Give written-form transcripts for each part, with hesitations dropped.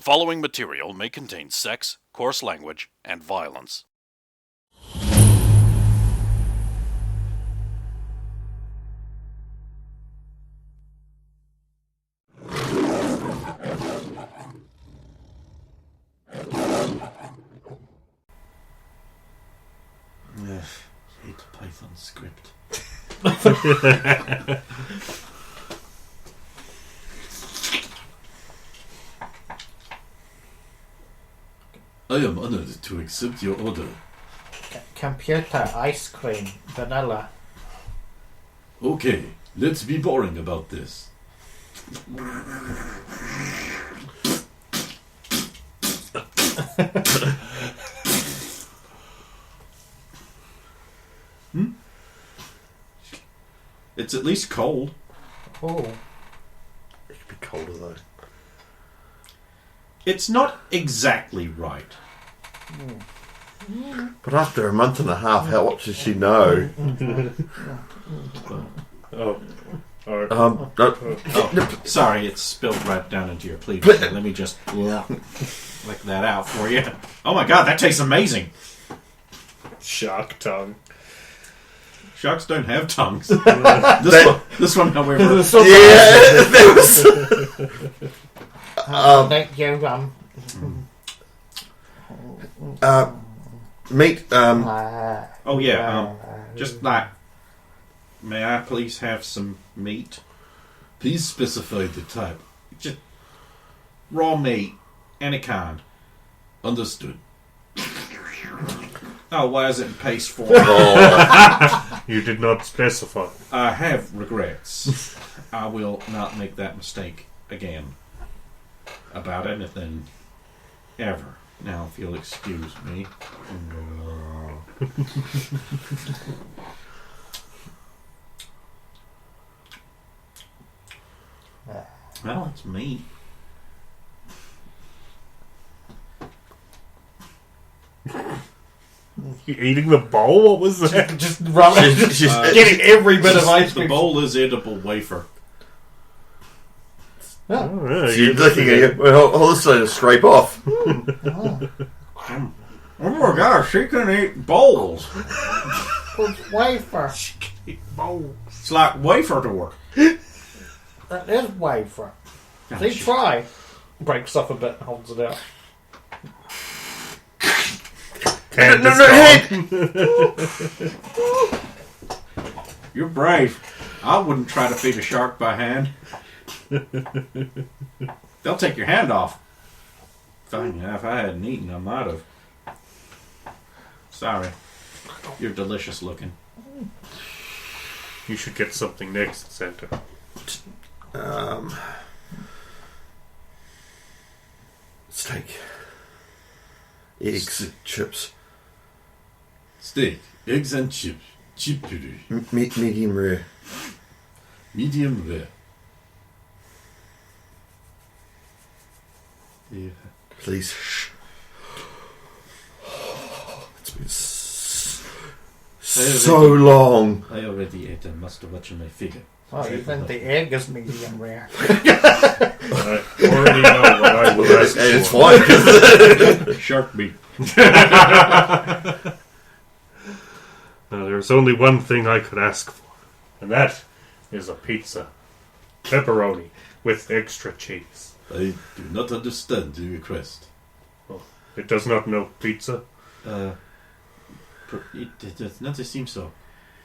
following material may contain sex, coarse language, and violence. Hate Python script. I am honored to accept your order. Computer, ice cream, vanilla. Okay, let's be boring about this. It's at least cold. Oh. It could be colder though. It's not exactly right. But after a month and a half, how much does she know? Sorry, it's spilled right down into your plate. Let me just lick that out for you. Oh my god, that tastes amazing. Shark tongue. Sharks don't have tongues. This one, however. Thank you, meat. Oh yeah. Just like, may I please have some meat? Please specify the type. Just raw meat, any kind. Understood. Oh, why is it in paste form? You did not specify. I have regrets. I will not make that mistake again. About anything. Ever. Now, if you'll excuse me. Well, it's meat. You eating the bowl? What was that? Just getting every bit of ice cream. The bowl is edible wafer. Oh, yeah, So you're looking at it. Well, all this thing to scrape off. Oh my gosh, she can eat bowls. It's wafer. It's like wafer door. That is wafer. See, try. Breaks off a bit and holds it out. You're brave. I wouldn't try to feed a shark by hand. They'll take your hand off. Fine, if I hadn't eaten, I might have. Sorry. You're delicious looking. You should get something next, Santa. Steak. Eggs. Chips. Steak, eggs and chips. Chip puree. Medium rare. Medium rare. Yeah. Please. Shh. It's been so long. I already ate a master watch on my figure. Oh, even the egg is medium rare. I already know what I will ask And it's for. fine. Shark meat. Now, there's only one thing I could ask for, and that is a pizza. Pepperoni with extra cheese. I do not understand the request. It does not know pizza. It does not seem so.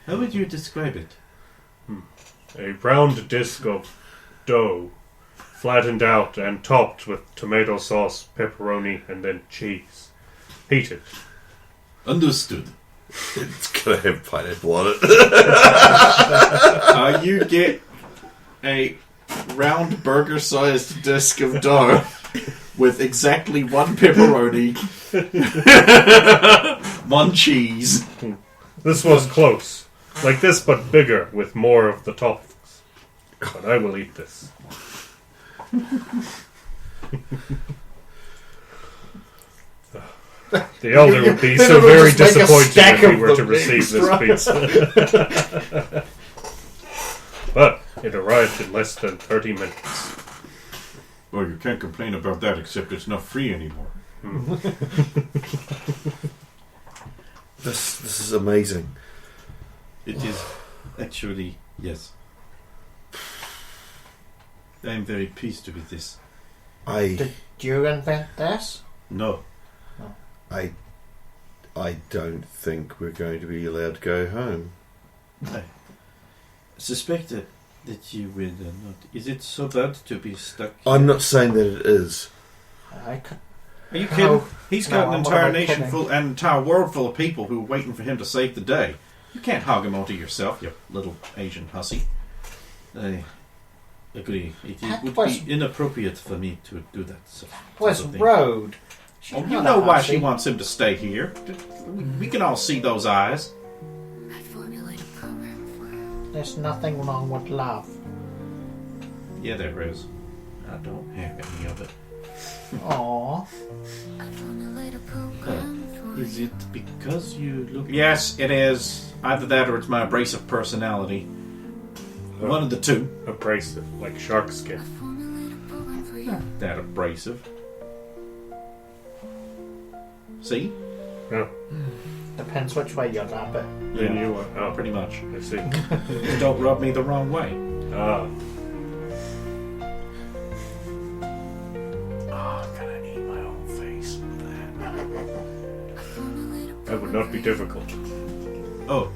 How would you describe it? A round disc of dough, flattened out and topped with tomato sauce, pepperoni, and then cheese. Heated. Understood. It's gonna have pineapple on it. You get a round burger-sized disc of dough with exactly one pepperoni, one cheese. This was close. Like this, but bigger, with more of the toppings. But I will eat this. The elder would be so very disappointed if we were to receive this pizza. But it arrived in less than 30 minutes. Well, you can't complain about that, except it's not free anymore. This is amazing. It is actually, yes. I am very pleased with this. Did you invent this? No. I don't think we're going to be allowed to go home. I suspect that you will not. Is it so bad to be stuck here? I'm not saying that it is. I could. Are you kidding? He's got an I'm entire not nation kidding. full, an entire world full of people who are waiting for him to save the day. You can't hog him onto yourself, you little Asian hussy. I agree. It That would was- be inappropriate for me to do that. Where's sort of thing. Road? She's Oh, you not know a why hussy. she wants him to stay here. We can all see those eyes. I formulate a program for you. There's nothing wrong with love. Yeah, there is. I don't have any of it. Aww. I formulate a program for Is you. it because you look... Yes, it is. Either that or it's my abrasive personality. One of the two. Abrasive, like shark I skin. formulate a program for you. That abrasive. See? Oh, Depends which way you love it. then Yeah. you are. Oh, Pretty much. I see. Just don't rub me the wrong way. Ah, Oh, I'm gonna eat my own face with that. I formulate a that would not be difficult. Oh.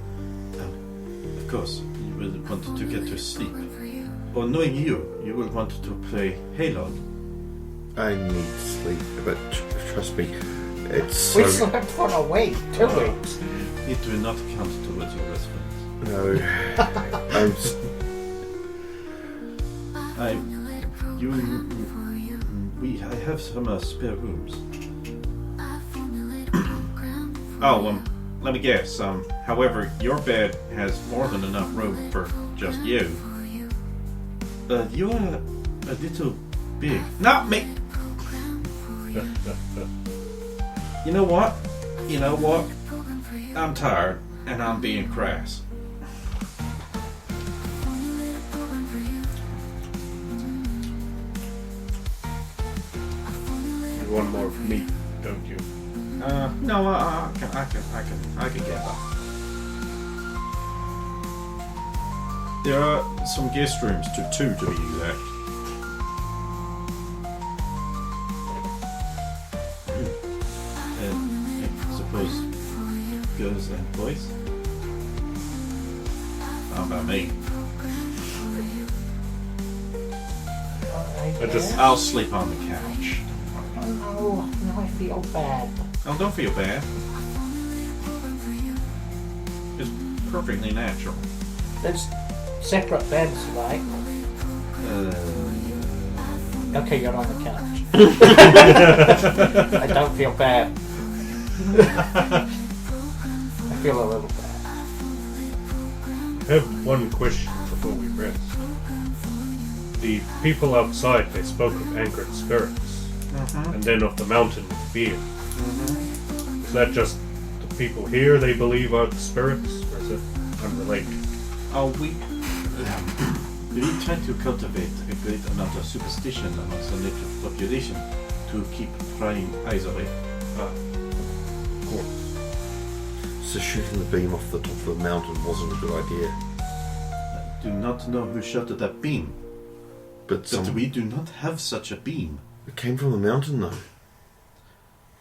Of course. You will want to get to sleep. program for you. Or knowing you will want to play Halo. I need sleep, but trust me, it's We so... slept for a week, 2 weeks. It will not count towards your response. No. I'm s- I I- formulate a You... program for you. I have some spare rooms. I formulate a program for Oh, you. let me guess. However, your bed has more than enough room for just you. For you. You are a little big. Not me! Program for you. You know what? You know what? Program for you. I'm tired, and I'm being crass. Formulate a program for you. I formulate You want more meat, don't you? No, I can get that. There are some guest rooms, two to be exact. I suppose girls and boys. How about me? I just- I'll sleep on the couch. Oh, no, I feel bad. Oh, don't feel bad. It's perfectly natural. There's separate beds, right? Okay, you're on the couch. I don't feel bad. I feel a little bad. I have one question before we rest. The people outside, they spoke of anchored spirits, and then of the mountain with fear. Is that just the people here they believe are the spirits, or is it unrelated? Oh, we try to cultivate a great amount of superstition amongst the native population to keep prying eyes away. Cool. So shooting the beam off the top of the mountain wasn't a good idea. I do not know who shot that beam, But but we do not have such a beam. it came from the mountain, though.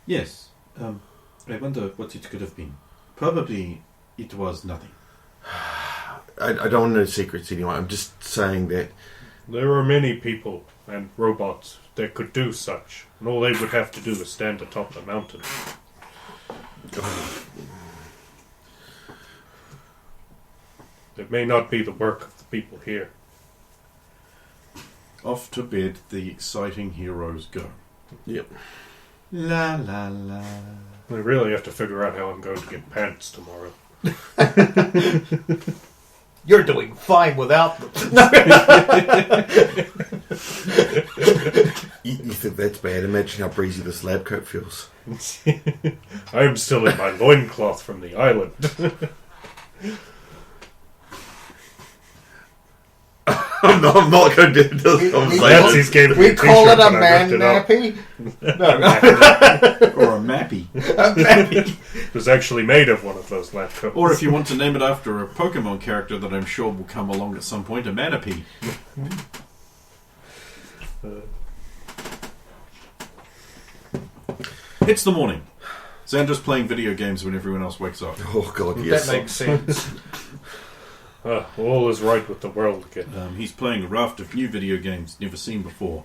Yes. I wonder what it could have been. Probably it was nothing. I don't want to know secrets anyway. I'm just saying that There are many people and robots that could do such, and all they would have to do is stand atop the mountain. It may not be the work of the people here. Off to bed the exciting heroes go. Yep. La la la. I really have to figure out how I'm going to get pants tomorrow. You're doing fine without them. You think that's bad? Imagine how breezy this lab coat feels. I am still in my loincloth from the island. I'm not going to do this conversation. Nancy's gave me We a call it t-shirt a when I man ripped it up. nappy. Or a mappy. It was actually made of one of those lab coats. Or if you want to name it after a Pokemon character that I'm sure will come along at some point, a Manaphy. It's the morning. Xander's playing video games when everyone else wakes up. Oh god, yes. That makes sense. All is right with the world again. He's playing a raft of new video games never seen before.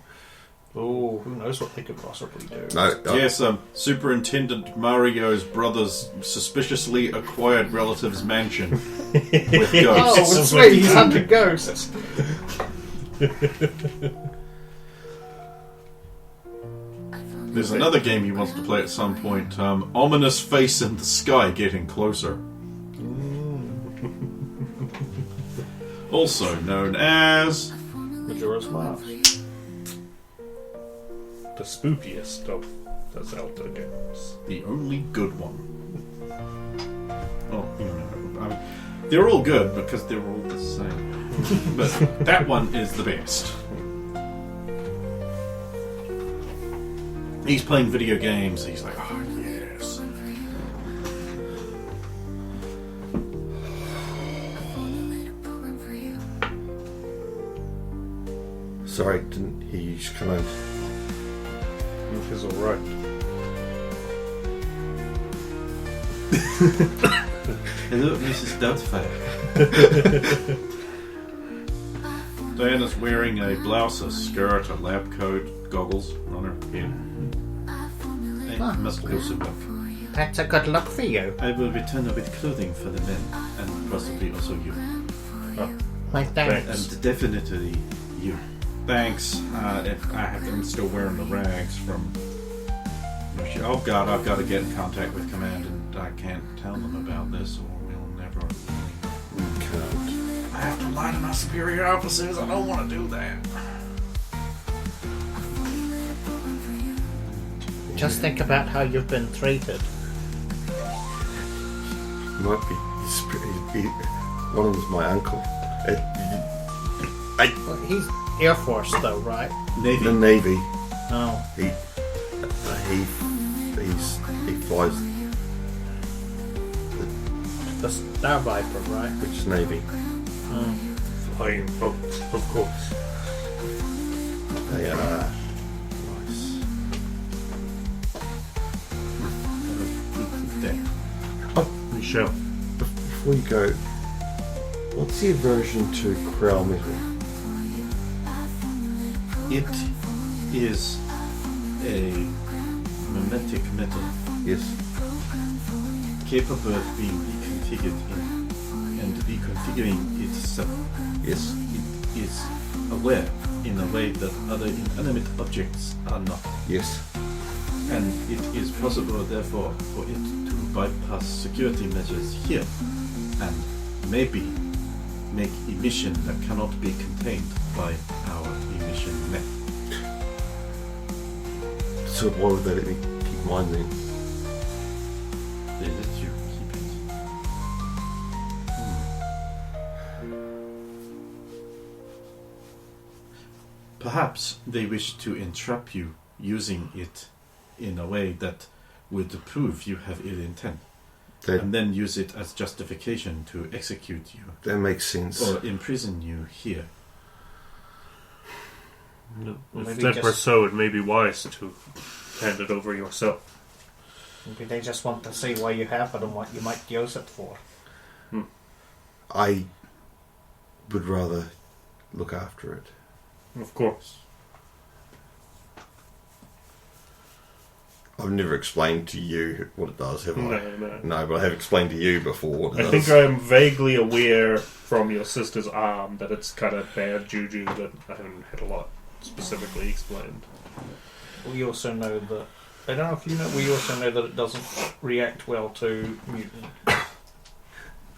Oh, who knows what they could possibly do. No, Yes, Superintendent Mario's brother's suspiciously acquired relative's mansion with Oh, ghosts. it's sweet. He's hunting ghosts. There's another game he wants to play at some point. Ominous Face in the Sky Getting Closer. Also known as... Majora's Mask. The spookiest of the Zelda games. The only good one. Well, I mean, they're all good because they're all the same. But that one is the best. He's playing video games. He's like, oh yes. sorry, didn't hear you come out. Luke is alright. Hello, Mrs. Doubtfire. Diana's wearing a blouse, a skirt, a lab coat, goggles on her head. I must go to work. That's a good look for you. I will return with clothing for the men, and possibly also you. My thanks. And definitely you. Thanks. I'm still wearing the rags from... Oh god, I've got to get in contact with Command, and I can't tell them about this, or we'll never... We can't. I have to lie to my superior officers. I don't want to do that. Just think about how you've been treated. Might be. One of them's my uncle. Well, he's Air Force, though, right? Navy. The Navy. Oh. He flies The Star Viper, right? which is Navy. Oh. Flying boats, of course. They are nice. There. Michelle. Before you go, what's the aversion to Krell metal? It is a mimetic metal Yes. capable of being reconfigured and reconfiguring itself. Yes. It is aware in a way that other inanimate objects are not. Yes. And it is possible, therefore, for it to bypass security measures here and maybe make emission that cannot be contained by our emission net. So why would they let me keep mine then? They let you keep it. Perhaps they wish to entrap you using it in a way that would prove you have ill intent, and then use it as justification to execute you That makes sense. or imprison you here. If Maybe that were just- so, it may be wise to hand it over yourself. Maybe they just want to see why you have it and what you might use it for. I would rather look after it. Of course. I've never explained to you what it does, have I? No. No, but I have explained to you before what it I does. think I'm vaguely aware from your sister's arm that it's kind of bad juju, but I haven't had a lot specifically explained. We also know that... I don't know if you know, we also know that it doesn't react well to mutant.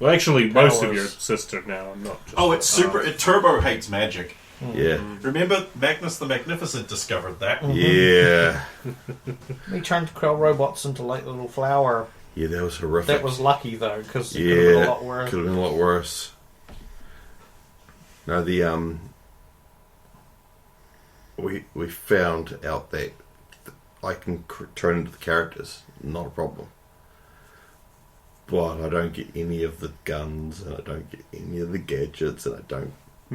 Well, actually, most of Powers. your sister now, not just... Oh, it's super. It turbo hates magic. Yeah. Remember, Magnus the Magnificent discovered that. Yeah. He turned Krell robots into like little flower. Yeah, that was horrific. That was lucky though, because it could have been a lot worse. Could have been a lot worse. No, the we found out that I can turn into the characters, not a problem. But I don't get any of the guns, and I don't get any of the gadgets, and I don't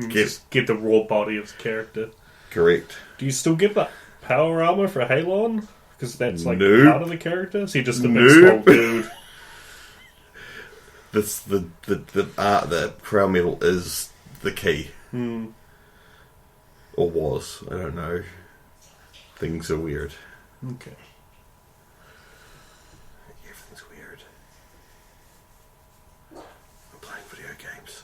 Just get the raw body of the character. correct. Do you still get that power armor for Halon? Because that's like Nope. part of the character? Is he just a big Nope. small dude? This the crown medal is the key, or was. I don't know. Things are weird. Okay. Everything's weird. I'm playing video games.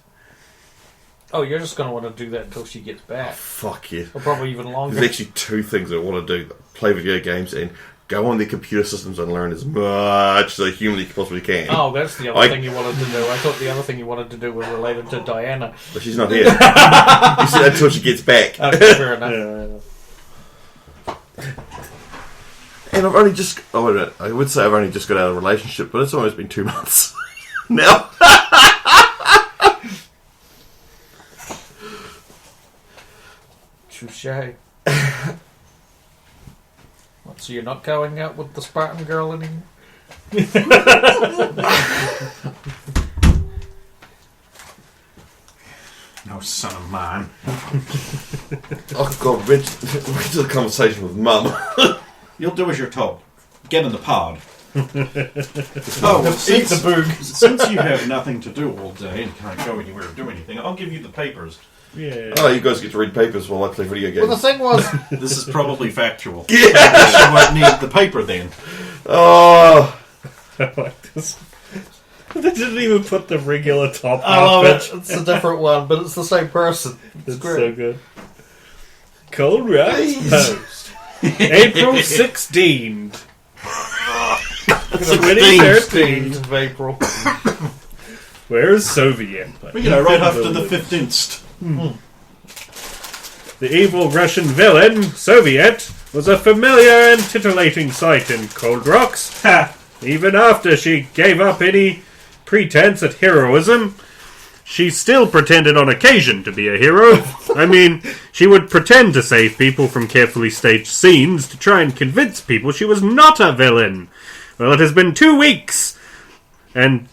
Oh, you're just going to want to do that until she gets back. Fuck yeah. Or probably even longer. There's actually two things I want to do: play video games and go on their computer systems and learn as much as I humanly possibly can. Oh, that's the other thing you wanted to do. I thought the other thing you wanted to do was related to Diana. But she's not here. You see that until she gets back. Okay, fair enough. Yeah. And I've only just... Oh, I would say I've only just got out of a relationship, but it's almost been 2 months now. Touche. What, so you're not going out with the Spartan girl anymore? No son of mine. Oh, God, went to the conversation with Mum. You'll do as you're told. Get in the pod. Eat since, the boog. since you have nothing to do all day and can't go anywhere or do anything, I'll give you the papers. Yeah. Oh, you guys get to read papers while I play video games. Well, the thing was... This is probably factual. Yeah. You won't need the paper then. Oh, I like this. They didn't even put the regular top I love half it. It's a different one, but it's the same person. It's great. so good. Cold Rocks Please. Post. April 16th. 16th of April. Where's Soviet? Well, you know, right after the 15th. The evil Russian villain, Soviet, was a familiar and titillating sight in Cold Rocks. Ha! Even after she gave up any pretense at heroism, she still pretended on occasion to be a hero. I mean, she would pretend to save people from carefully staged scenes to try and convince people she was not a villain. Well, it has been 2 weeks and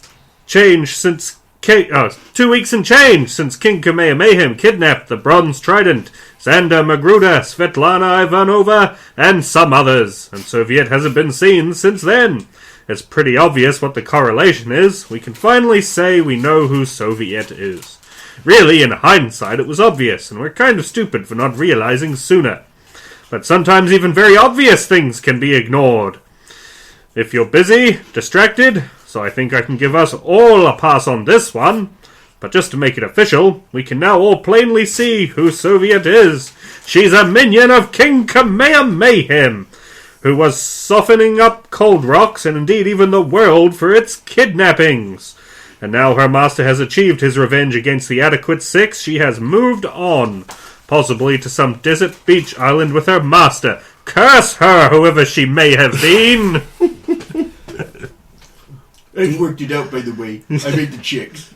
change since 2 weeks and change since King Kamehameha kidnapped the Bronze Trident, Xander Magruda, Svetlana Ivanova, and some others, and Soviet hasn't been seen since then. It's pretty obvious what the correlation is. We can finally say we know who Soviet is. Really, in hindsight, it was obvious, and we're kind of stupid for not realizing sooner. But sometimes even very obvious things can be ignored. If you're busy, distracted, so I think I can give us all a pass on this one. But just to make it official, we can now all plainly see who Soviet is. She's a minion of King Kamehameha, who was softening up Cold Rocks and indeed even the world for its kidnappings. And now her master has achieved his revenge against the Adequate Six. She has moved on, possibly to some desert beach island with her master. Curse her, whoever she may have been! I've worked it out, by the way. I made the checks.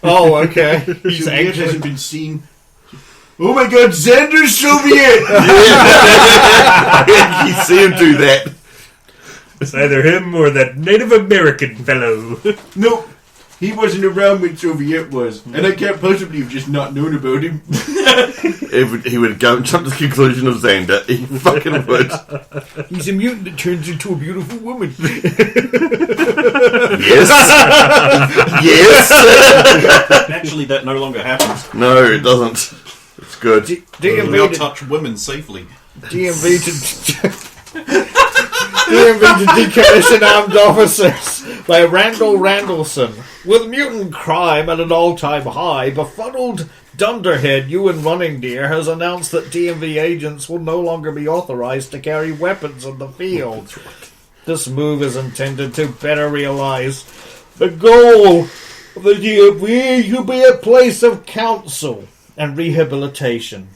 Oh, okay. He's Soviet actually... hasn't been seen. Oh my God, Xander's Soviet! you see him do that. It's either him or that Native American fellow. No, he wasn't around when Soviet was, and I can't possibly have just not known about him. He would go and jump to the conclusion of Xander. He fucking would. He's a mutant that turns into a beautiful woman. Yes. Yes. Actually, that no longer happens. No, it doesn't. It's good. We all touch women safely. DMV to decommission armed officers by Randall Randallson. With mutant crime at an all-time high, befuddled dunderhead Ewan Running Deer has announced that DMV agents will no longer be authorized to carry weapons in the field. This move is intended to better realize the goal of the DMV to be a place of counsel and rehabilitation.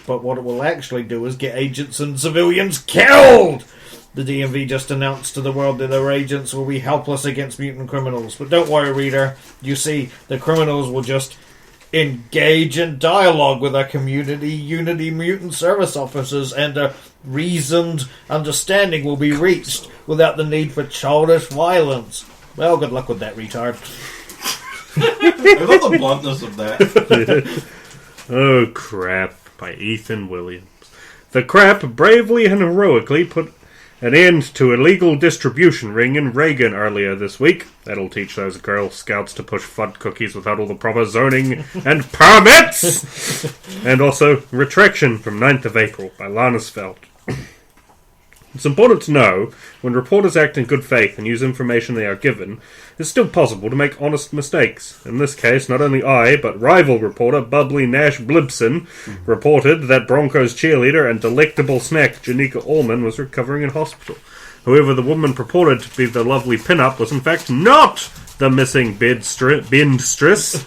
But what it will actually do is get agents and civilians killed! The DMV just announced to the world that their agents will be helpless against mutant criminals. But don't worry, reader. You see, the criminals will just engage in dialogue with our community Unity mutant service officers, and a reasoned understanding will be reached without the need for childish violence. Well, good luck with that, retard. I love the bluntness of that. Oh, Crap by Ethan Williams. The Crap bravely and heroically put an end to illegal distribution ring in Reagan earlier this week. That'll teach those Girl Scouts to push FUD cookies without all the proper zoning and permits! And also, Retraction from 9th of April by Lanesfeld. It's important to know, when reporters act in good faith and use information they are given, it's still possible to make honest mistakes. In this case, not only I, but rival reporter Bubbly Nash Blibson reported that Broncos cheerleader and delectable snack Janika Allman was recovering in hospital. However, the woman purported to be the lovely pin-up was in fact not the missing Bindstress,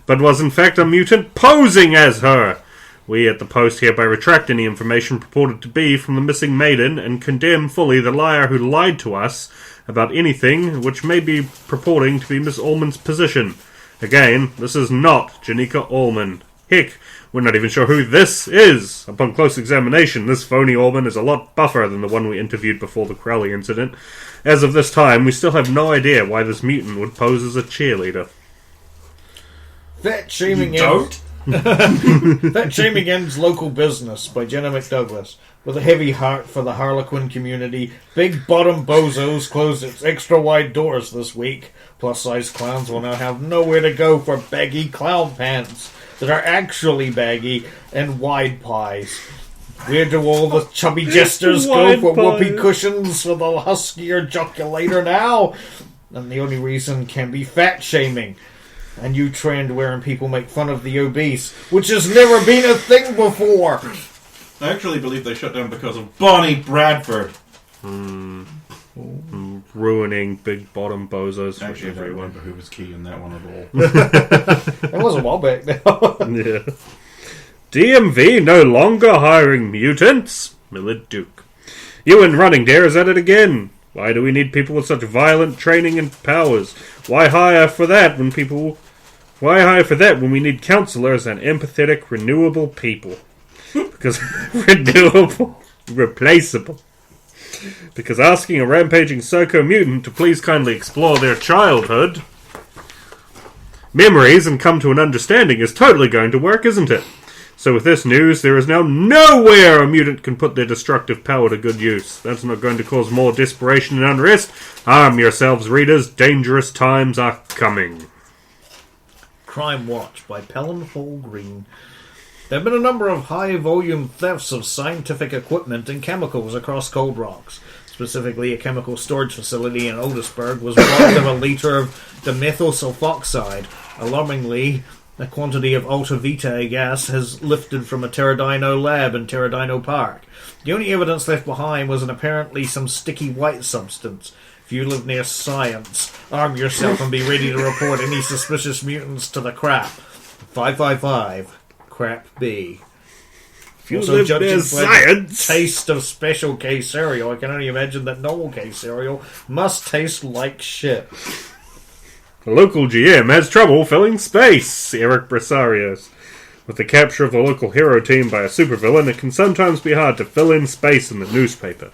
but was in fact a mutant posing as her. We at the Post hereby retract any information purported to be from the missing maiden and condemn fully the liar who lied to us about anything which may be purporting to be Miss Allman's position. Again, this is not Janika Allman. Heck, we're not even sure who this is. Upon close examination, this phony Allman is a lot buffer than the one we interviewed before the Crowley incident. As of this time, we still have no idea why this mutant would pose as a cheerleader. Fat shaming You don't? That Shaming Ends Local Business by Jenna McDouglas. With a heavy heart for the Harlequin community, Big Bottom Bozos closed its extra-wide doors this week. Plus-size clowns will now have nowhere to go for baggy clown pants that are actually baggy and wide pies. Where do all the chubby jesters go for whoopee cushions for the huskier joculator now? And the only reason can be fat shaming. A new trend wherein people make fun of the obese, which has never been a thing before. I actually believe they shut down because of Bonnie Bradford. Ruining Big Bottom Bozos for Actually, I don't everyone. remember who was key in that one at all. It was a while back now. Yeah. DMV no longer hiring mutants? Millard Duke. Ewan Running Dare is at it again. Why do we need people with such violent training and powers? Why hire for that when we need counselors and empathetic, renewable people? Because renewable, replaceable. Because asking a rampaging psycho-mutant to please kindly explore their childhood memories and come to an understanding is totally going to work, isn't it? So with this news, there is now nowhere a mutant can put their destructive power to good use. That's not going to cause more desperation and unrest. Arm yourselves, readers. Dangerous times are coming. Crime Watch by Pelham Hall Green. There have been a number of high-volume thefts of scientific equipment and chemicals across Cold Rocks. Specifically, a chemical storage facility in Otisburg was robbed of a litre of dimethyl sulfoxide. Alarmingly, a quantity of Alta Vitae gas has lifted from a Terradino lab in Terradino Park. The only evidence left behind was apparently some sticky white substance. If you live near science, arm yourself and be ready to report any suspicious mutants to the crap. 555 Crap B. If you Also, live judging near by the science, taste of Special K cereal, I can only imagine that normal K cereal must taste like shit. the local GM has trouble filling space. Eric Brisarios. With the capture of the local hero team by a supervillain, it can sometimes be hard to fill in space in the newspaper.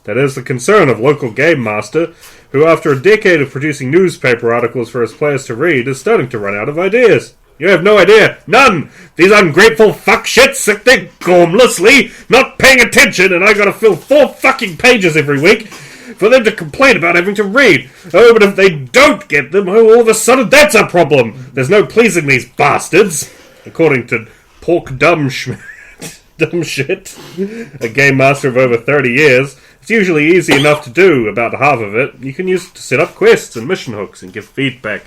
That is the concern of local game master, who after a decade of producing newspaper articles for his players to read, is starting to run out of ideas. You have no idea. None! These ungrateful fuckshits sit there gormlessly, not paying attention, and I gotta fill 4 fucking pages every week for them to complain about having to read. Oh, but if they don't get them, oh, all of a sudden that's a problem. There's no pleasing these bastards. According to Pork Dumbshit, a game master of over 30 years, it's usually easy enough to do about half of it. You can use it to set up quests and mission hooks and give feedback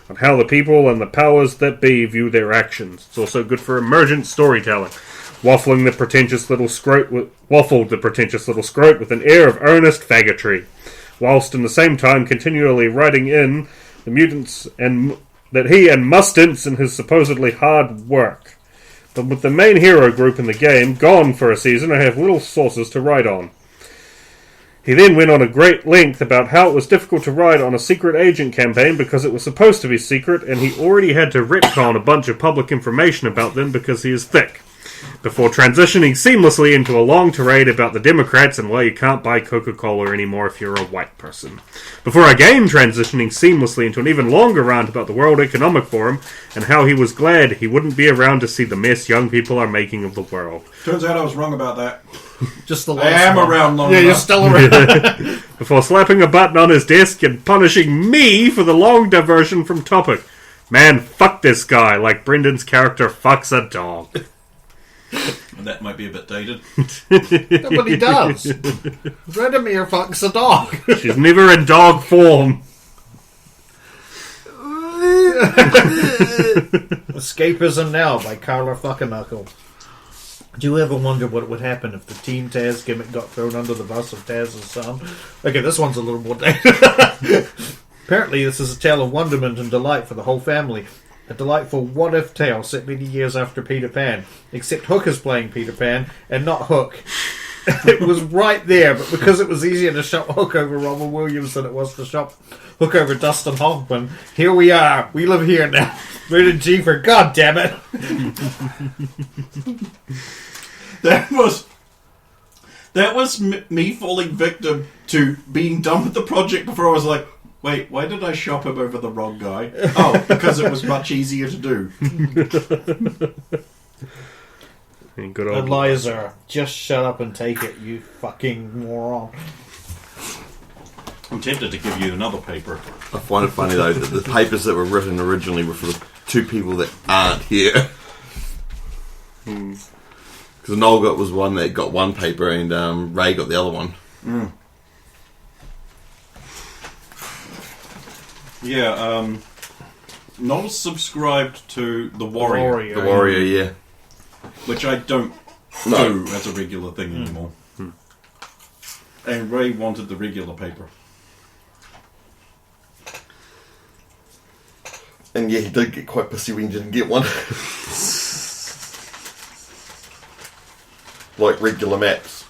on how the people and the powers that be view their actions. It's also good for emergent storytelling. Waffled the pretentious little scrote with an air of earnest faggotry, whilst in the same time continually writing in the mutants and that he and Mustants in his supposedly hard work. But with the main hero group in the game gone for a season, I have little sources to write on. He then went on a great length about how it was difficult to write on a secret agent campaign because it was supposed to be secret, and he already had to retcon a bunch of public information about them because he is thick, before transitioning seamlessly into a long tirade about the Democrats and why you can't buy Coca-Cola anymore if you're a white person. Before again transitioning seamlessly into an even longer rant about the World Economic Forum and how he was glad he wouldn't be around to see the mess young people are making of the world. Turns out I was wrong about that. Just the I last am one. around long Yeah, you're enough. still around. Before slapping a button on his desk and punishing me for the long diversion from topic. Man, fuck this guy, like Brendan's character fucks a dog. That might be a bit dated. But he does. Redemir fucks a dog. She's never in dog form. Escapism Now by Carla Fuckerknuckle. Do you ever wonder what would happen if the Team Taz gimmick got thrown under the bus of Taz's son? Okay, this one's a little more dated. Apparently, this is a tale of wonderment and delight for the whole family. A delightful what-if tale set many years after Peter Pan. Except Hook is playing Peter Pan, and not Hook. It was right there, but because it was easier to shop Hook over Robert Williams than it was to shop Hook over Dustin Hoffman, here we are. We live here now. Rated G for God damn it. That was me falling victim to being done with the project before I was like, wait, why did I shop him over the wrong guy? Oh, because it was much easier to do. Good old Eliza, just shut up and take it, you fucking moron. I'm tempted to give you another paper. I find it funny though that the papers that were written originally were for the two people that aren't here. Because Noel was one that got one paper and Ray got the other one. Yeah, Noel subscribed to The Warrior, The Warrior, yeah. which I don't do as a regular thing anymore. And Ray wanted the regular paper. And yeah, he did get quite pissy when he didn't get one. Like regular maps.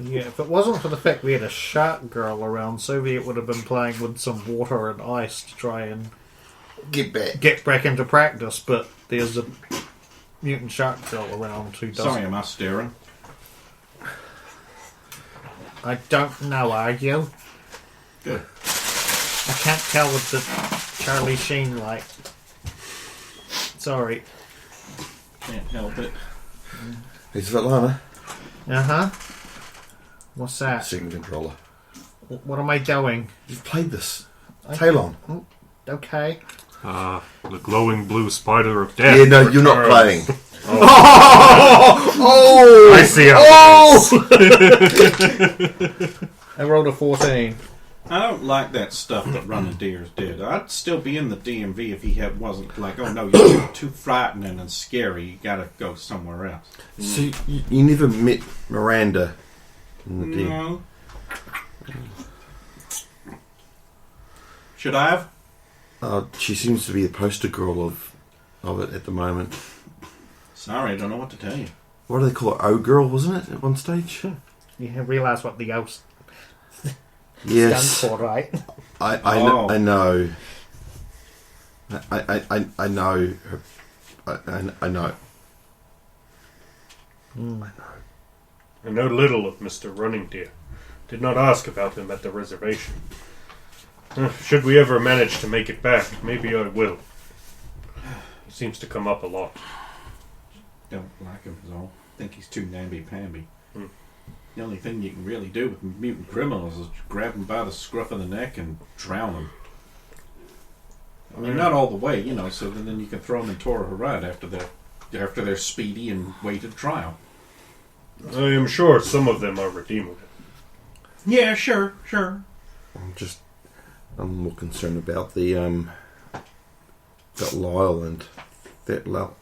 Yeah, if it wasn't for the fact we had a shark girl around, Soviet would have been playing with some water and ice to try and Get back into practice, but there's a mutant shark girl around who doesn't. Sorry, am I staring? I don't know, are you? Good. I can't tell with the Charlie Sheen light. Sorry. Can't help it. He's Svetlana. Uh-huh. What's that? Second controller. What am I doing? You've played this. Talon. Okay. the glowing blue spider of death. Yeah, no, you're not returns. playing. Oh! I see how it is. I rolled a 14. I don't like that stuff that Running Deer's did. I'd still be in the DMV if he wasn't like, oh no, you're too frightening and scary. You gotta go somewhere else. So you never met Miranda in the DM? No. Should I have? She seems to be the poster girl of it at the moment. Sorry, I don't know what to tell you. What do they call her? O-girl, wasn't it, at one stage? You realise what the O Yes. stands for, right? I know. I know her. I know. I know little of Mr. Running Deer. Did not ask about him at the reservation. Should we ever manage to make it back, maybe I will. He seems to come up a lot. Don't like him is all. Think he's too namby-pamby. The only thing you can really do with mutant criminals is grab them by the scruff of the neck and drown them. I mean, not all the way, you know, so then you can throw them in Tora Harad after their speedy and weighted trial. I am sure some of them are redeemable. Yeah, sure. I'm more concerned about the that Lyle and that lot.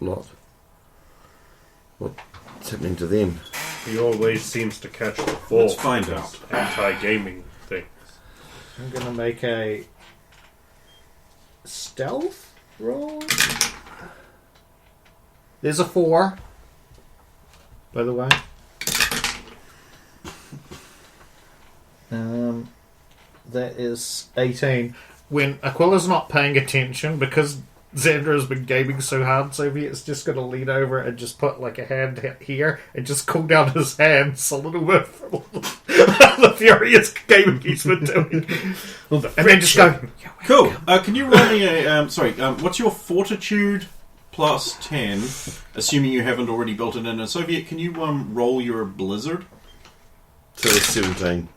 What's happening to them? He always seems to catch the fall. Let's find out. Anti-gaming things. I'm going to make a stealth roll. There's a 4, by the way. That is 18. When Aquila's not paying attention, because Xander has been gaming so hard, Soviet's just going to lean over and just put like a hand here and just cool down his hands a little bit from the furious gaming he's been doing. And then just go, Cool. Can you roll me a... what's your fortitude plus 10, assuming you haven't already built it in? And Soviet, can you roll your blizzard? So it's 17.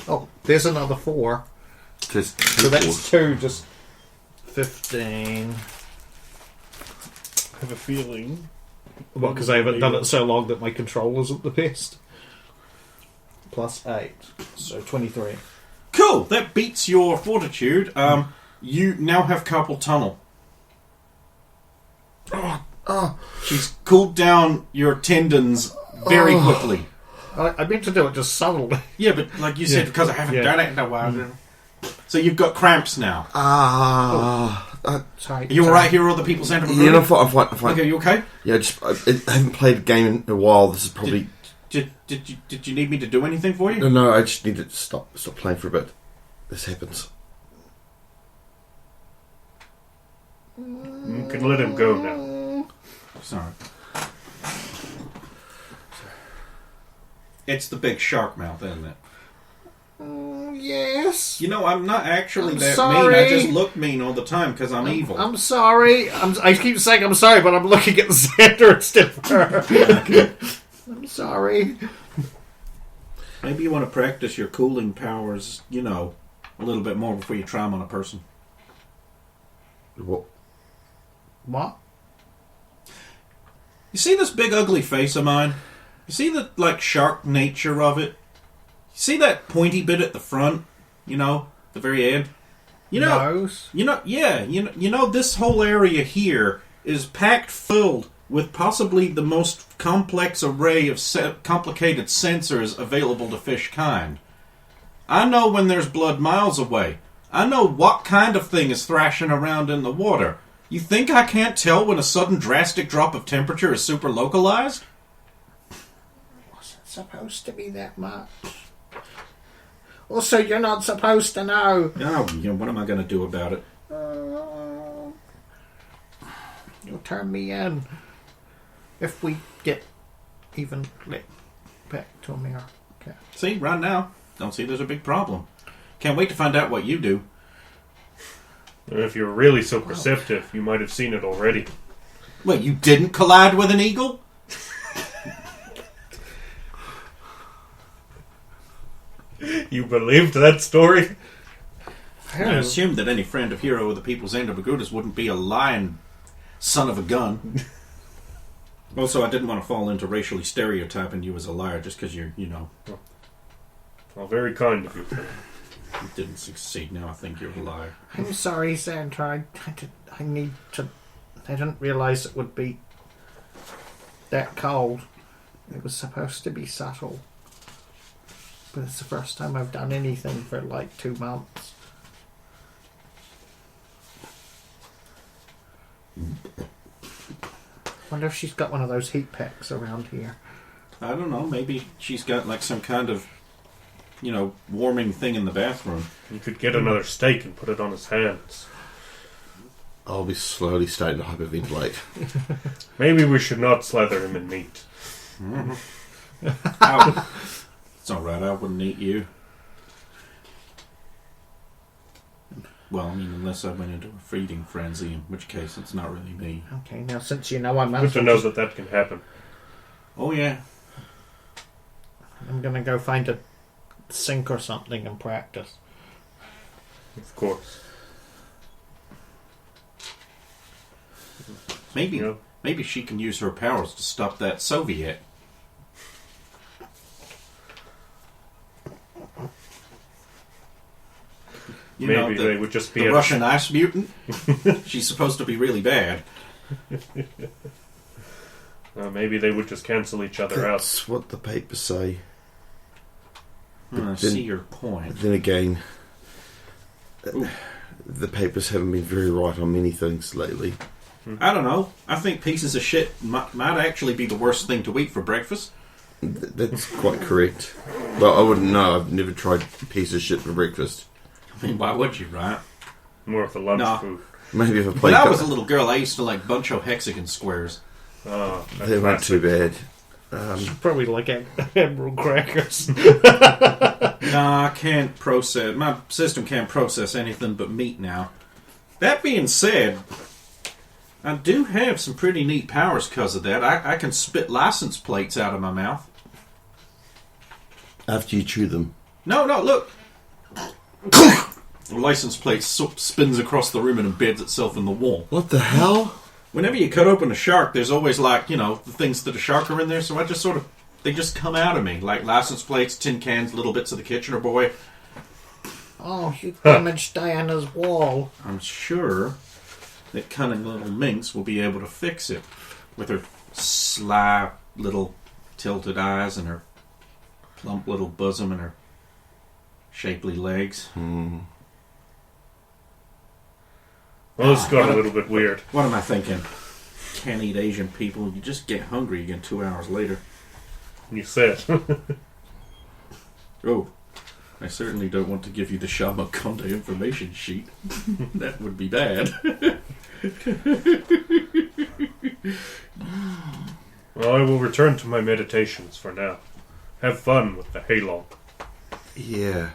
oh, there's another 4. So that's 2, just 15. I have a feeling. Well, because I haven't done it so long that my control isn't the best. Plus 8, so 23. Cool. That beats your fortitude. You now have carpal tunnel. She's cooled down your tendons very quickly. I meant to do it just subtly. Yeah, but like you said, because I haven't done it in a while. So you've got cramps now. Sorry. Are you alright here, or other people saying Yeah, I'm fine. Okay, you okay? Yeah, I haven't played a game in a while. This is probably... Did you need me to do anything for you? No, I just need to stop playing for a bit. This happens. You can let him go now. Sorry. It's the big shark mouth, isn't it? Yes. You know, I'm not actually I'm that sorry. mean. I just look mean all the time because I'm evil. I'm sorry. I keep saying I'm sorry, but I'm looking at Xander instead of her. I'm sorry. Maybe you want to practice your cooling powers, a little bit more before you try them on a person. What? What? You see this big ugly face of mine? You see the shark nature of it? You see that pointy bit at the front? The very end? Nose? This whole area here is packed filled with possibly the most complex array of complicated sensors available to fish kind. I know when there's blood miles away. I know what kind of thing is thrashing around in the water. You think I can't tell when a sudden drastic drop of temperature is super localized? Wasn't supposed to be that much. Also, you're not supposed to know. No, what am I going to do about it? You'll turn me in if we get even lit back to America. See, right now, don't see there's a big problem. Can't wait to find out what you do. And if you're really so perceptive, you might have seen it already. Wait, you didn't collide with an eagle? You believed that story? I assumed that any friend of Hero of the People's End of Agrudas wouldn't be a lying son of a gun. Also, I didn't want to fall into racially stereotyping you as a liar just because you're, Well, very kind of you. You didn't succeed. Now I think you're a liar. I'm sorry, Sandra. I need to... I didn't realise it would be that cold. It was supposed to be subtle. But it's the first time I've done anything for 2 months. Wonder if she's got one of those heat packs around here. I don't know. Maybe she's got some kind of, warming thing in the bathroom. You could get another steak and put it on his hands. I'll be slowly starting to hyperventilate. Maybe we should not slather him in meat. It's alright, I wouldn't eat you. Well, unless I went into a feeding frenzy, in which case it's not really me. Okay, now since you know I'm... Good to know that can happen. Oh, yeah. I'm going to go find a sink or something and practice. Of course. Maybe she can use her powers to stop that Soviet. Maybe they would just be the Russian ice mutant. She's supposed to be really bad. Maybe they would just cancel each other out. That's what the papers say. I see your point. Then again, the papers haven't been very right on many things lately. I don't know. I think pieces of shit might actually be the worst thing to eat for breakfast. That's quite correct. But I wouldn't know. I've never tried a piece of shit for breakfast. I mean, why would you, right? More of the lunch No. food. Maybe if I When played... I was a little girl, I used to like buncho hexagon squares. Oh, They weren't too bad. Probably like emerald crackers. Nah, I can't process. My system can't process anything but meat now. That being said, I do have some pretty neat powers because of that. I can spit license plates out of my mouth. After you chew them. No, look. The license plate spins across the room and embeds itself in the wall. What the hell? Whenever you cut open a shark, there's always like, the things that a shark are in there, so I just they just come out of me. Like license plates, tin cans, little bits of the Kitchener boy. Oh, you damaged Diana's wall. I'm sure that cunning little minx will be able to fix it. With her sly little tilted eyes and her plump little bosom and her shapely legs. Well, this got a little bit weird. What am I thinking? Can't eat Asian people. You just get hungry again 2 hours later. You said. Oh, I certainly don't want to give you the Shamakonda information sheet. That would be bad. Well, I will return to my meditations for now. Have fun with the Halong. Yeah.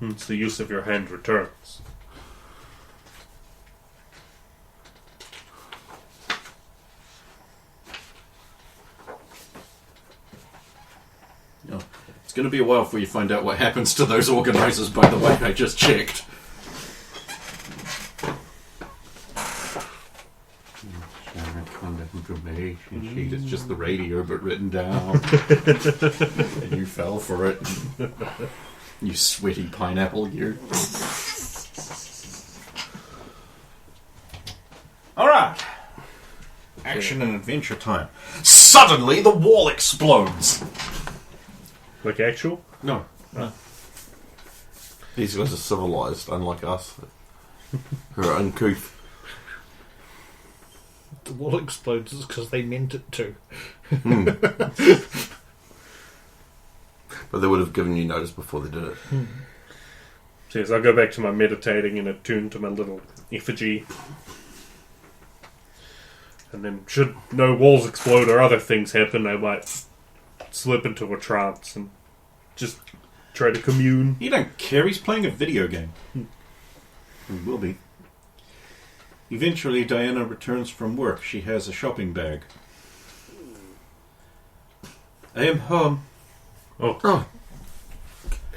It's the use of your hand returns. No, it's going to be a while before you find out what happens to those organizers, by the way. I just checked. Information sheet. It's just the radio, but written down. And you fell for it. You sweaty pineapple, you. Alright. Action and adventure time. Suddenly, the wall explodes. Like actual? No. These guys are civilized, unlike us. Who are uncouth. The wall explodes because they meant it to. But they would have given you notice before they did it. So yes, I'll go back to my meditating and attune to my little effigy. And then should no walls explode or other things happen, I might slip into a trance and just try to commune. You don't care, he's playing a video game. He will be. Eventually, Diana returns from work. She has a shopping bag. I am home. Oh.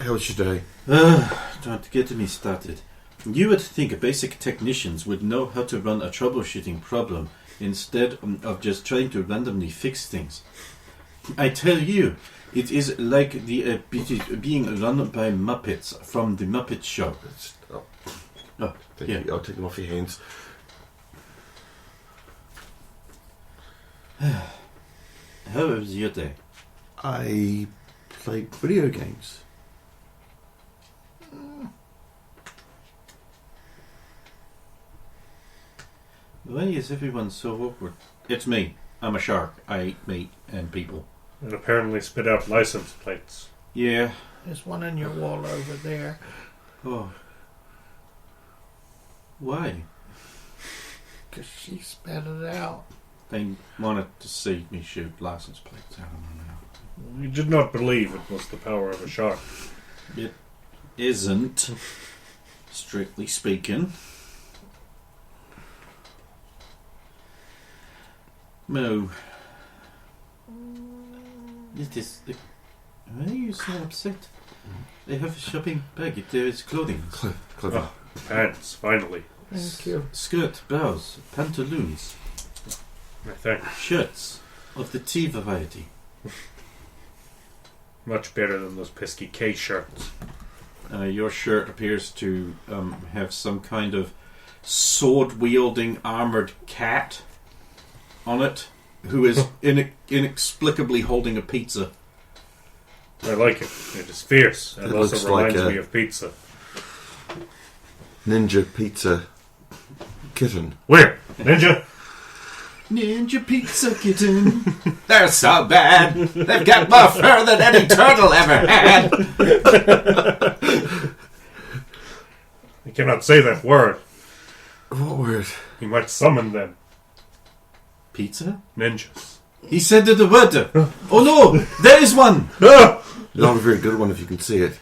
How was your day? Don't get me started. You would think basic technicians would know how to run a troubleshooting problem instead of just trying to randomly fix things. I tell you, it is like the being run by Muppets from the Muppet Show. Oh, Thank yeah. you. I'll take them off your hands. How was your day? I played video games. Why is everyone so awkward? It's me. I'm a shark. I eat meat and people. And apparently spit out license plates. Yeah. There's one in your wall over there. Oh. Why? Because she spat it out. They wanted to see me shoot license plates out of my mouth. You did not believe it was the power of a shark. It isn't, strictly speaking. No. It is. Why are you so upset? They have a shopping bag. There is clothing. Clever. Pants, finally. Thank you. Skirt, blouse, pantaloons, I think. shirts of the tea variety. Much better than those pesky K shirts. Your shirt appears to have some kind of sword-wielding armored cat on it, who is inexplicably holding a pizza. I like it. It is fierce and It also looks like reminds a- me of pizza. Ninja pizza kitten. Where? Ninja? Ninja Pizza Kitten. They're so bad. They've got more fur than any turtle ever had. You cannot say that word. What word? You might summon them. Pizza? Ninjas. He said the word. Oh no, there is one. Not a very good one if you can see it.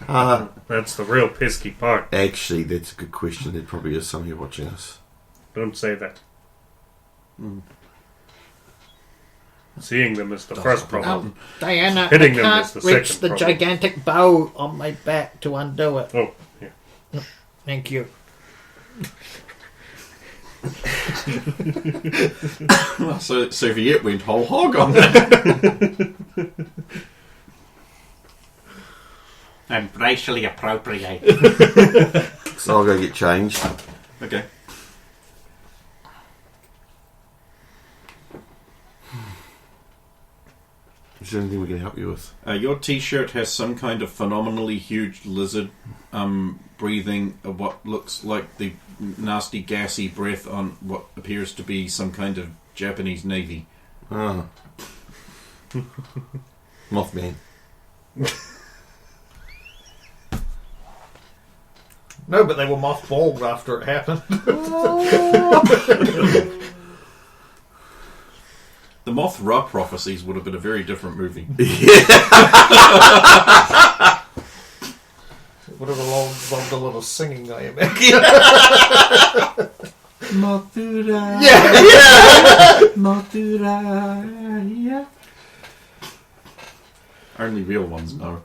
That's the real pisky part. Actually, that's a good question. There probably is some here watching us. Don't say that. Seeing them is the first problem. Diana, Hitting I them can't is the reach second the problem. gigantic bow on my back to undo it. Oh, yeah. Thank you. So Soviet went whole hog on that. I'm racially appropriate. So I'll go get changed. Okay. Is there anything we can help you with? Your T-shirt has some kind of phenomenally huge lizard breathing what looks like the nasty gassy breath on what appears to be some kind of Japanese navy. Ah. Mothman. No, but they were mothballed after it happened. The Mothra prophecies would have been a very different movie. Would have involved a lot of singing, I imagine. Mothra. Yeah. Mothra. Yeah. Only real ones know.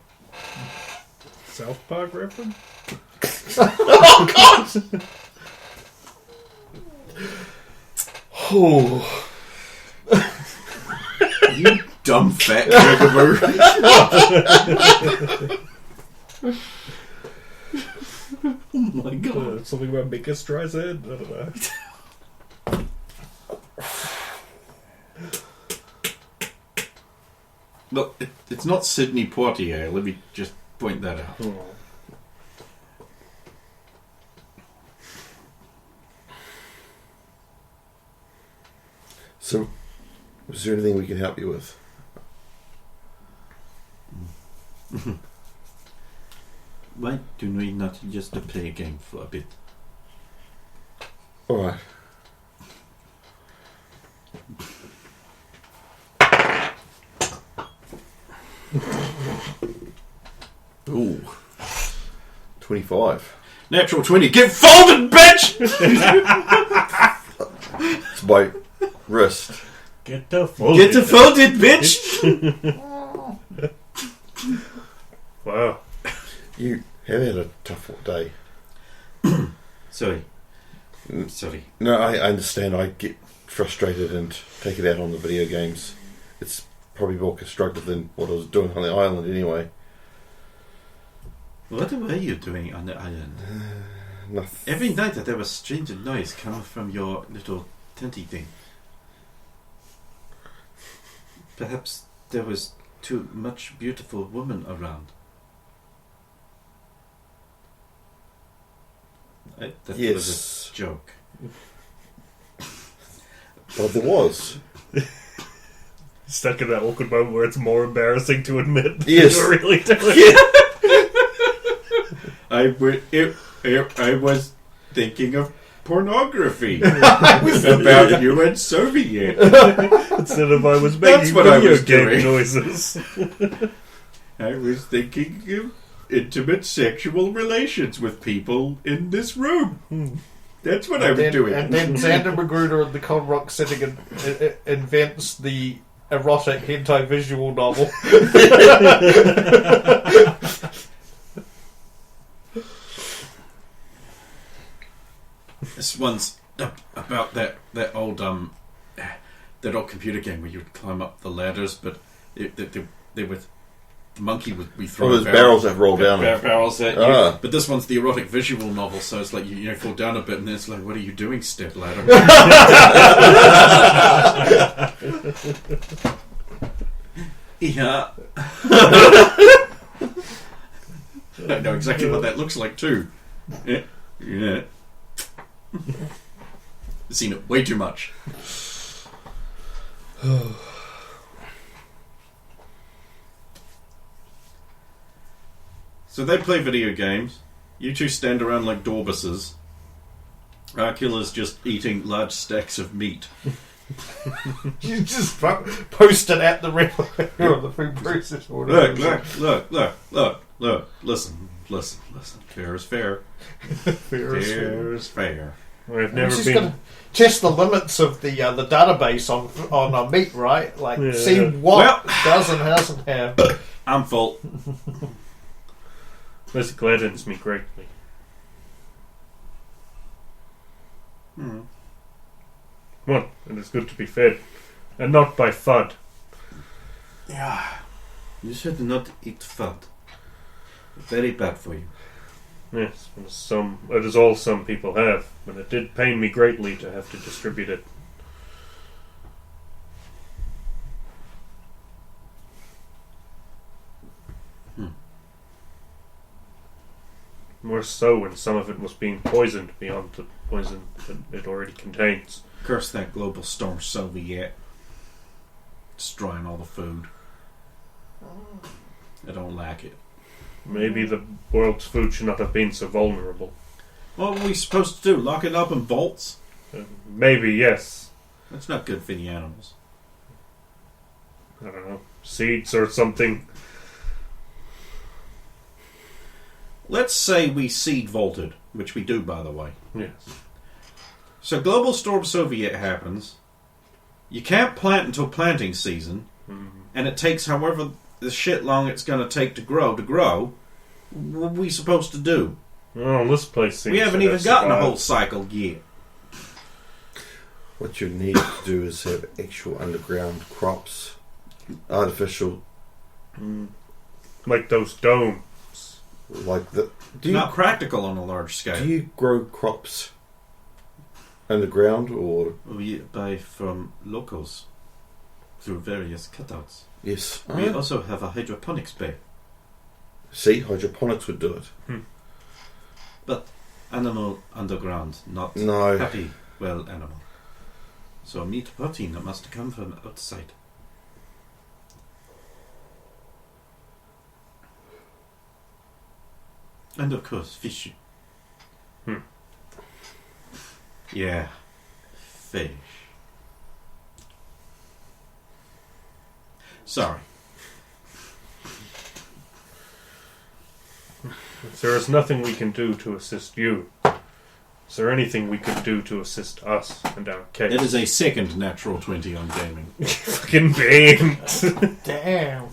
South Park reference? Oh, God! Oh. You dumb fat jigaboo. Oh my god. Something about Mika Streisand? I don't know. Look, it's not Sidney Poitier. Let me just point that out. Oh. So, is there anything we can help you with? Why do we not just play a game for a bit? Alright. Ooh. 25. Natural 20. Get folded, bitch! It's my wrist. Get the folded. Get the folded, bitch! Wow. You have had a tough day. Sorry. Sorry. No, I understand. I get frustrated and take it out on the video games. It's probably more constructive than what I was doing on the island anyway. What were you doing on the island? Nothing. Every night there was strange noise coming from your little tenty thing. Perhaps there was too much beautiful woman around. That Yes. was a joke. But there was. Stuck in that awkward moment where it's more embarrassing to admit that Yes. you're really doing it. I was thinking of pornography about you and Soviet. Instead of I was That's making what I video was game doing. noises. I was thinking of intimate sexual relations with people in this room. That's what I was doing. And then Xander Magruder in the Con Rock setting invents the erotic hentai visual novel. This one's about that old computer game where you would climb up the ladders, but they were the monkey would be throwing those barrels that roll down. barrels at you. Ah. But this one's the erotic visual novel, so it's like you fall down a bit, and then it's like, what are you doing, step ladder? Yeah. I know exactly what that looks like too. Yeah. I've seen it way too much. So they play video games. You two stand around like Dorbuses. Arcula's just eating large stacks of meat. You just post it at the river or the food process or whatever. Look. Listen. Fair is fair. Fair is fair. I've never She's been. got to test the limits of the database on meat, right? Like, see what it does and hasn't have. I'm full. This gladdens me greatly. Well, it is good to be fed, and not by FUD. Yeah. You should not eat fat. Very bad for you. Yes, it is all some people have, but it did pain me greatly to have to distribute it. More so when some of it was being poisoned beyond the poison that it already contains. Curse that global storm Soviet. Destroying all the food. I don't like it. Maybe the world's food should not have been so vulnerable. What were we supposed to do? Lock it up in vaults? Maybe, yes. That's not good for the animals. I don't know. Seeds or something. Let's say we seed vaulted, which we do, by the way. Yes. So global storm Soviet happens. You can't plant until planting season, and it takes however the shit long it's going to take to grow. What are we supposed to do? Oh, this place seems We haven't to even have gotten a survived. whole cycle yet. What you need to do is have actual underground crops, artificial, Like those domes. like the. Not practical on a large scale. Do you grow crops underground or? We buy from locals through various cutouts. Yes. We also have a hydroponics bay. See, hydroponics would do it. But animal underground, not No. happy, well animal. So meat protein that must come from outside. And of course, fish. Yeah, fish. Sorry. If there is nothing we can do to assist you, is there anything we could do to assist us and our case? It is a second natural 20 on gaming. fucking banned. Damn.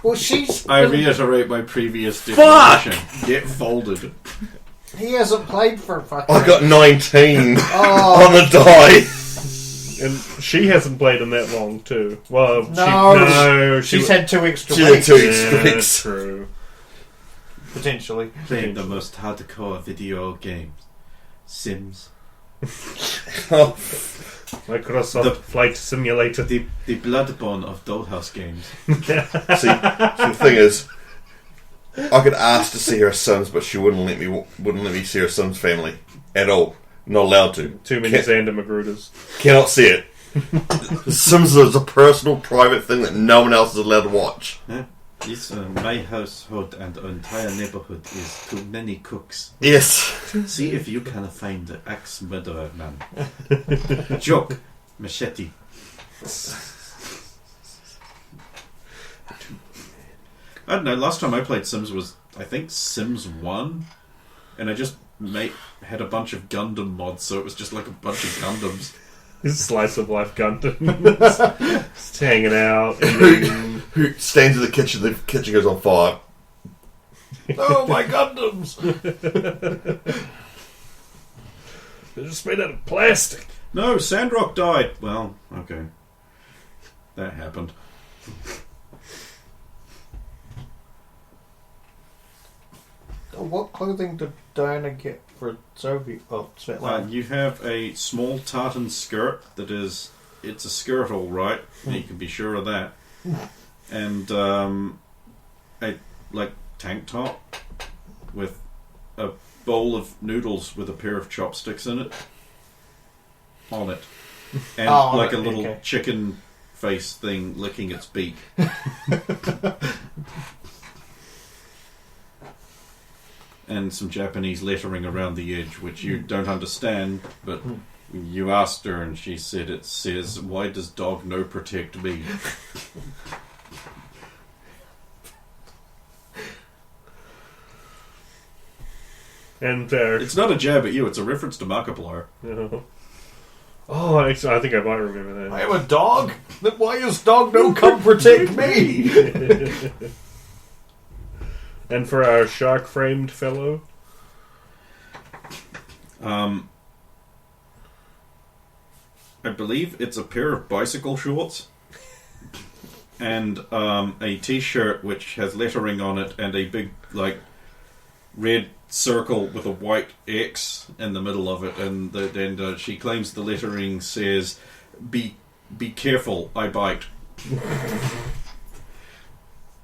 Well, she's. I reiterate my previous declaration. Get folded. He hasn't played for fucking. I got 19 Oh. on the die. And she hasn't played in that long too. Well, No, she's she's had 2 extra She had weeks, 2 extra yeah, weeks. true. potentially. Playing the most hardcore video games. Sims. Oh, Microsoft Flight Simulator. The Bloodborne of Dollhouse games. see, the thing is, I could ask to see her sons, but she wouldn't let me see her son's family at all. Not allowed to. Too many Xander Magruders. Cannot see it. Sims is a personal, private thing that no one else is allowed to watch. This my household and entire neighborhood is too many cooks. Yes. See if you can find the axe murderer man. Joke. Machete. I don't know, last time I played Sims was, I think, Sims 1. And I just had a bunch of Gundam mods, so it was just like a bunch of Gundams. Slice of life Gundam. Just hanging out. eating. Who stands in the kitchen goes on fire. Oh, my Gundams! They're just made out of plastic. No, Sandrock died. Well, okay. That happened. What clothing did Diana get for Sophie? Oh, Svetlana. You have a small tartan skirt that is... It's a skirt, all right. You can be sure of that. And a tank top with a bowl of noodles with a pair of chopsticks in it on it, and Oh, like a little okay. chicken face thing licking its beak. And some Japanese lettering around the edge, which you don't understand, but you asked her and she said it says, "Why does dog no protect me?" And It's not a jab at you, it's a reference to Markiplier. oh, I think I might remember that. I am a dog? Then why is dog no come protect me? And for our shark-framed fellow, I believe it's a pair of bicycle shorts and a t-shirt which has lettering on it and a big, like, red circle with a white X in the middle of it, and she claims the lettering says, be careful, I bite."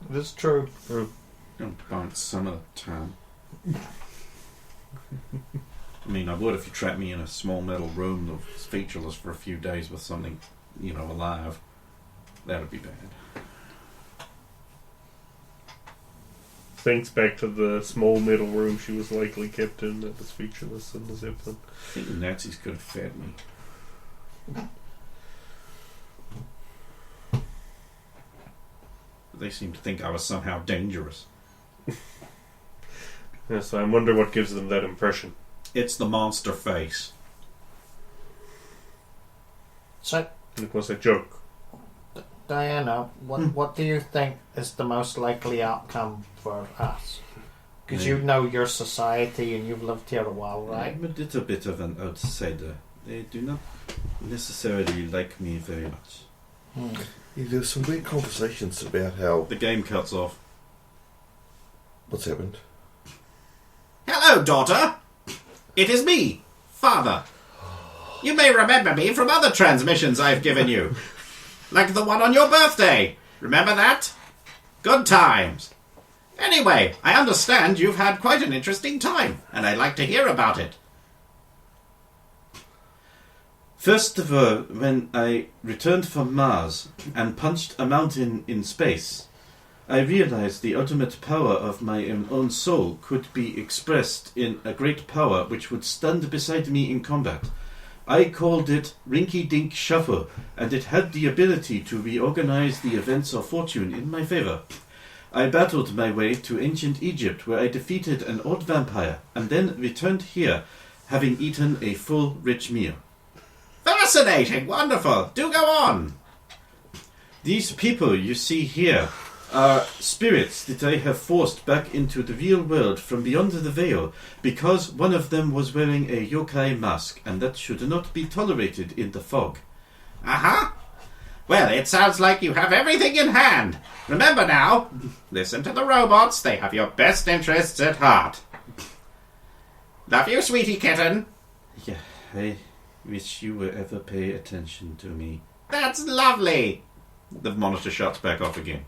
That's true. Don't bite some of the time. I mean, I would if you trapped me in a small metal room that was featureless for a few days with something, alive. That would be bad. thinks back to the small metal room she was likely kept in that was featureless in the Zeppelin. I think the Nazis could have fed me. They seemed to think I was somehow dangerous. Yes, I wonder what gives them that impression. It's the monster face. So, It was a joke. Diana, what do you think is the most likely outcome for us? Because you know your society and you've lived here a while, right? I'm a little bit of an outsider. They do not necessarily like me very much. Yeah, there's some weird conversations about how... The game cuts off. What's happened? Hello, daughter. It is me, Father. You may remember me from other transmissions I've given you. Like the one on your birthday. Remember that? Good times. Anyway, I understand you've had quite an interesting time, and I'd like to hear about it. First of all, when I returned from Mars and punched a mountain in space, I realized the ultimate power of my own soul could be expressed in a great power which would stand beside me in combat. I called it Rinky Dink Shuffle, and it had the ability to reorganize the events of fortune in my favor. I battled my way to ancient Egypt, where I defeated an old vampire, and then returned here, having eaten a full, rich meal. Fascinating, wonderful. Do go on. These people you see here are spirits that I have forced back into the real world from beyond the veil, because one of them was wearing a yokai mask, and that should not be tolerated in the fog. Uh-huh. Well, it sounds like you have everything in hand. Remember now, listen to the robots. They have your best interests at heart. Love you, sweetie kitten. Yeah, I wish you would ever pay attention to me. That's lovely. The monitor shuts back off again.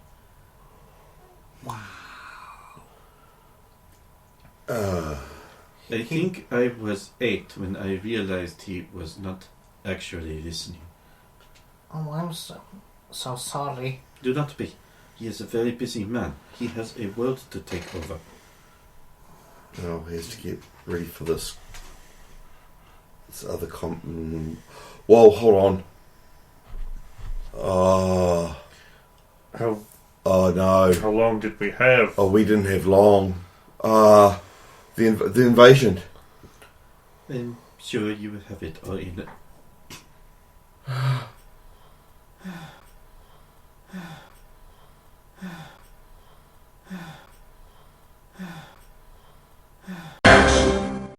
I think I was 8 when I realized he was not actually listening. Oh, I'm so sorry. Do not be. He is a very busy man. He has a world to take over. Oh, he has to get ready for this. This other Whoa, hold on. Oh no. How long did we have? Oh, we didn't have long. The invasion. I'm sure you will have it all in it.